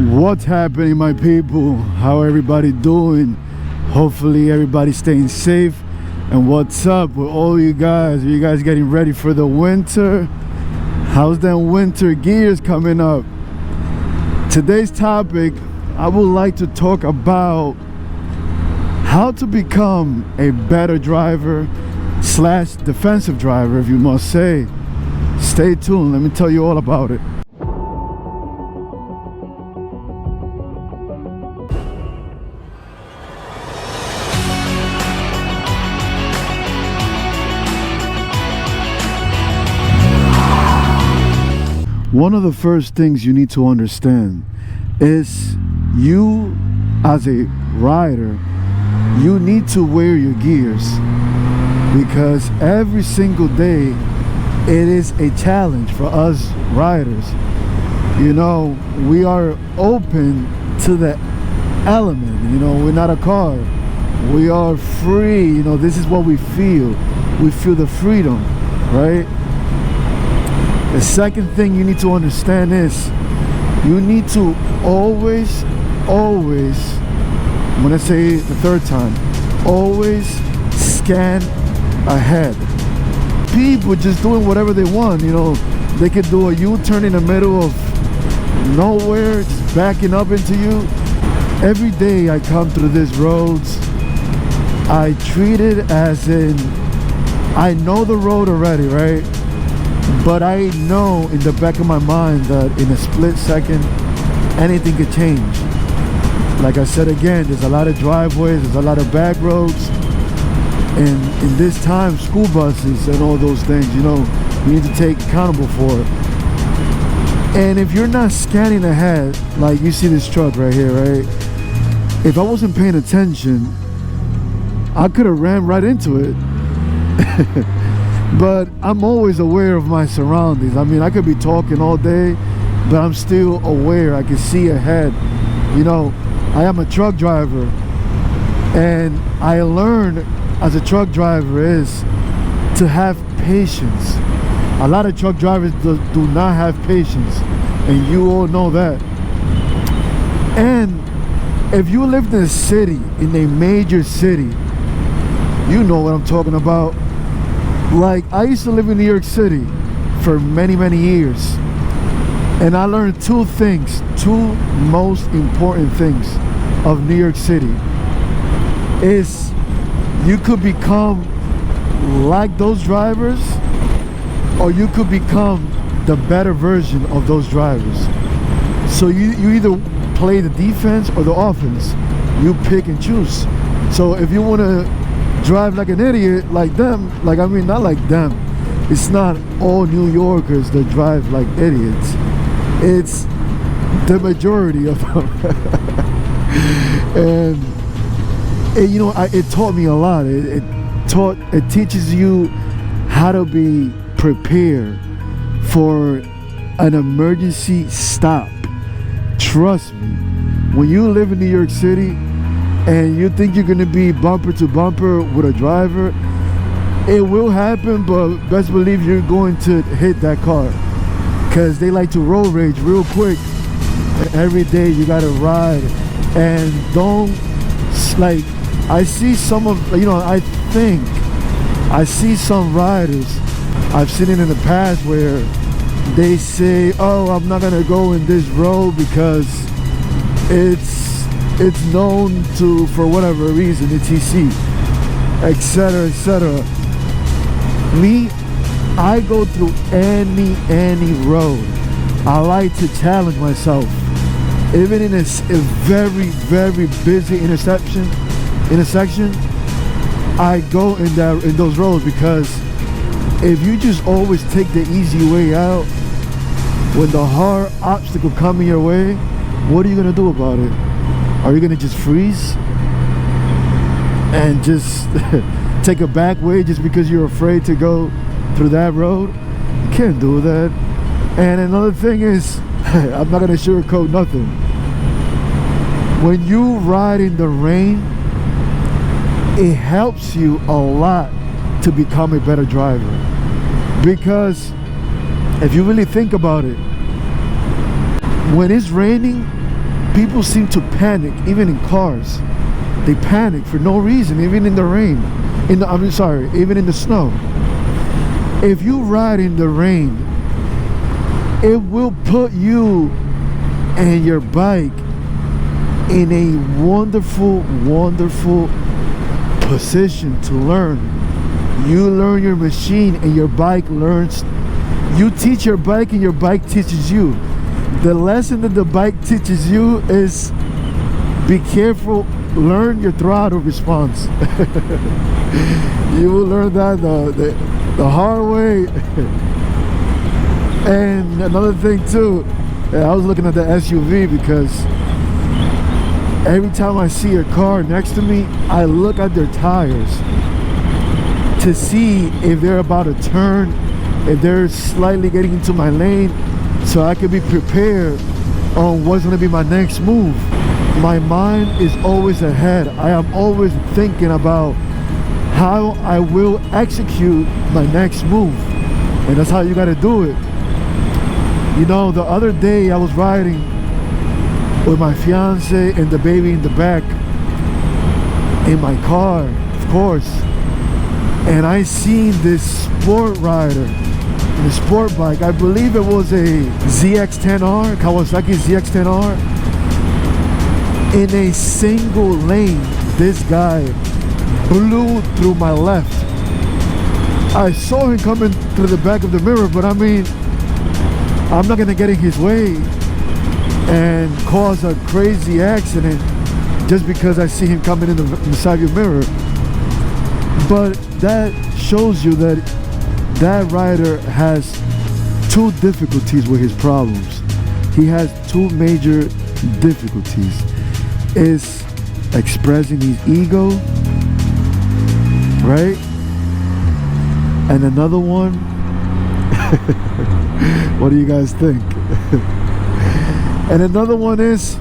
What's happening, my people? How everybody doing? Hopefully everybody staying safe. And what's up with all you guys? Are you guys getting ready for the winter? How's that winter gears coming up? Today's topic, I would like to talk about how to become a better driver slash defensive driver, if you must say. Stay tuned, let me tell you all about it. One of the first things you need to understand is you as a rider, you need to wear your gears, because every single day it is a challenge for us riders. You know, we are open to the element, you know, we're not a car, we are free, you know, this is what we feel the freedom, right? The second thing you need to understand is you need to always, I'm gonna say it the third time, always scan ahead. People just doing whatever they want, you know, they could do a U-turn in the middle of nowhere, just backing up into you. Every day I come through these roads, I treat it as in, I know the road already, right? But I know in the back of my mind that in a split second, anything could change. Like I said again, there's a lot of driveways, there's a lot of back roads. And in this time, school buses and all those things, you know, you need to take accountable for it. And if you're not scanning ahead, like you see this truck right here, right? If I wasn't paying attention, I could have ran right into it. But I'm always aware of my surroundings. I mean, I could be talking all day, but I'm still aware. I can see ahead. You know, I am a truck driver, and I learned as a truck driver is to have patience. A lot of truck drivers do not have patience, and you all know that. And if you lived in a city, in a major city, you know what I'm talking about. Like, I used to live in New York City for many years, and I learned two most important things of New York City is you could become like those drivers, or you could become the better version of those drivers. So you either play the defense or the offense. You pick and choose. So if you want to drive like an idiot like them, like, I mean, not like them, it's not all New Yorkers that drive like idiots, it's the majority of them. And you know, it taught me a lot. It teaches you how to be prepared for an emergency stop. Trust me, when you live in New York City and you think you're gonna be bumper to bumper with a driver, it will happen, but best believe you're going to hit that car, because they like to road rage real quick. Every day you gotta ride, and don't, like, I see some of, you know, I think I see some riders, I've seen it in the past, where they say, oh, I'm not gonna go in this road because it's known to, for whatever reason, it's EC, etc, etc. Me, I go through any road. I like to challenge myself, even in a very busy intersection. I go in those roads, because if you just always take the easy way out, when the hard obstacle coming your way, what are you gonna do about it? Are you gonna just freeze and just take a back way just because you're afraid to go through that road? You can't do that. And another thing is, I'm not gonna sugarcoat nothing. When you ride in the rain, it helps you a lot to become a better driver. Because if you really think about it, when it's raining, people seem to panic, even in cars. They panic for no reason, even in the rain. Even in the snow. If you ride in the rain, it will put you and your bike in a wonderful, wonderful position to learn. You learn your machine and your bike learns. You teach your bike and your bike teaches you. The lesson that the bike teaches you is be careful, learn your throttle response. You will learn that the hard way. And another thing too, I was looking at the SUV because every time I see a car next to me, I look at their tires to see if they're about to turn, if they're slightly getting into my lane, so I can be prepared on what's going to be my next move. My mind is always ahead. I am always thinking about how I will execute my next move, and that's how you got to do it. You know, the other day I was riding with my fiance and the baby in the back in my car, of course, and I seen this sport rider, the sport bike. I believe it was a ZX-10R, Kawasaki ZX-10R. In a single lane, this guy blew through my left. I saw him coming through the back of the mirror, but I mean, I'm not gonna get in his way and cause a crazy accident just because I see him coming in the side of your mirror. But that shows you that that rider has two difficulties with his problems. He has two major difficulties. Is expressing his ego, right? And another one, what do you guys think? And another one is,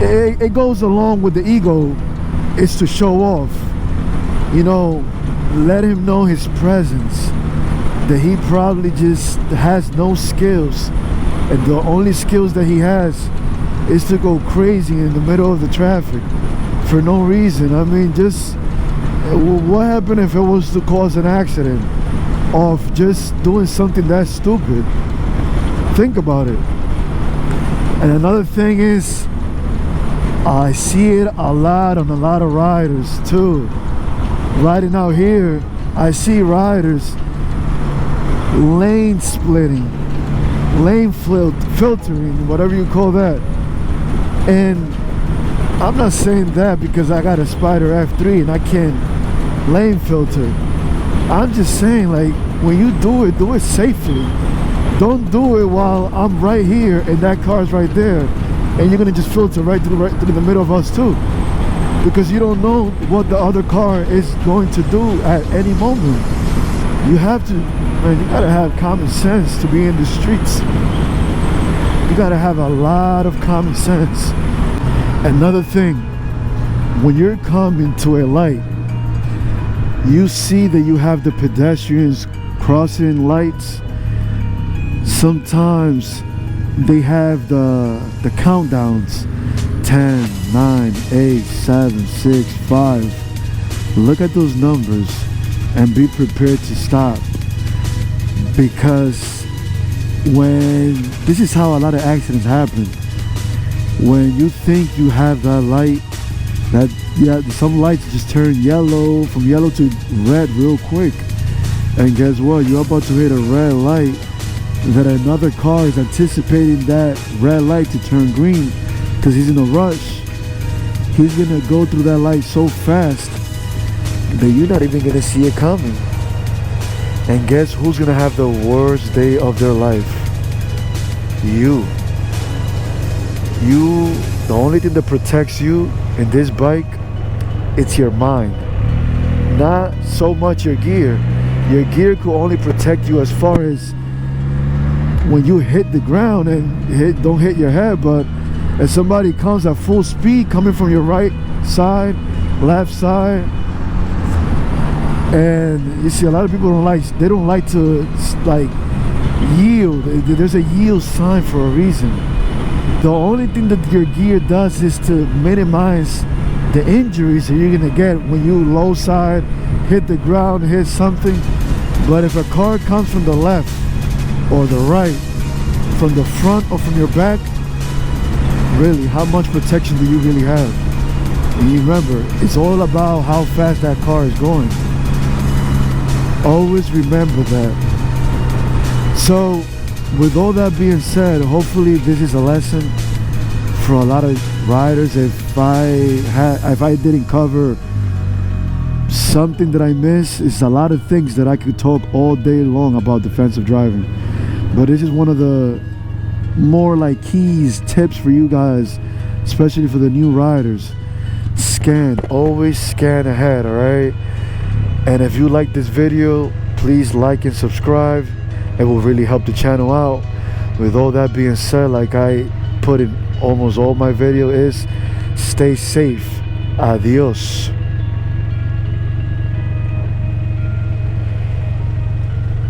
it goes along with the ego, is to show off. You know, let him know his presence, that he probably just has no skills, and the only skills that he has is to go crazy in the middle of the traffic for no reason. I mean, just what happened if it was to cause an accident of just doing something that stupid? Think about it. And another thing is, I see it a lot on a lot of riders too. Riding out here, I see riders lane splitting, lane filtering, whatever you call that. And I'm not saying that because I got a Spyder F3 and I can't lane filter. I'm just saying, like, when you do it safely. Don't do it while I'm right here and that car's right there, and you're gonna just filter right through the middle of us too, because you don't know what the other car is going to do at any moment. You have to, man, you gotta have common sense to be in the streets. You gotta have a lot of common sense. Another thing, when you're coming to a light, you see that you have the pedestrians crossing lights. Sometimes they have the countdowns, 10, 9, 8, 7, 6, 5. Look at those numbers and be prepared to stop, because this is how a lot of accidents happen. When you think you have that light, some lights just turn yellow, from yellow to red real quick, and guess what? You're about to hit a red light, that another car is anticipating that red light to turn green because he's in a rush. He's gonna go through that light so fast that you're not even gonna see it coming. And guess who's gonna have the worst day of their life? You. The only thing that protects you in this bike, it's your mind, not so much your gear. Your gear could only protect you as far as when you hit the ground and don't hit your head. But if somebody comes at full speed coming from your right side, left side, and you see a lot of people don't like to like yield. There's a yield sign for a reason. The only thing that your gear does is to minimize the injuries that you're gonna get when you low side, hit the ground, hit something. But if a car comes from the left or the right, from the front or from your back, really, how much protection do you really have? And you remember, it's all about how fast that car is going. Always remember that. So with all that being said, hopefully this is a lesson for a lot of riders. If I didn't cover something that I missed, it's a lot of things that I could talk all day long about defensive driving, but this is one of the more like keys, tips for you guys, especially for the new riders. Scan, always scan ahead, all right? And if you like this video, please like and subscribe. It will really help the channel out. With all that being said, like I put in almost all my video, is stay safe. Adios.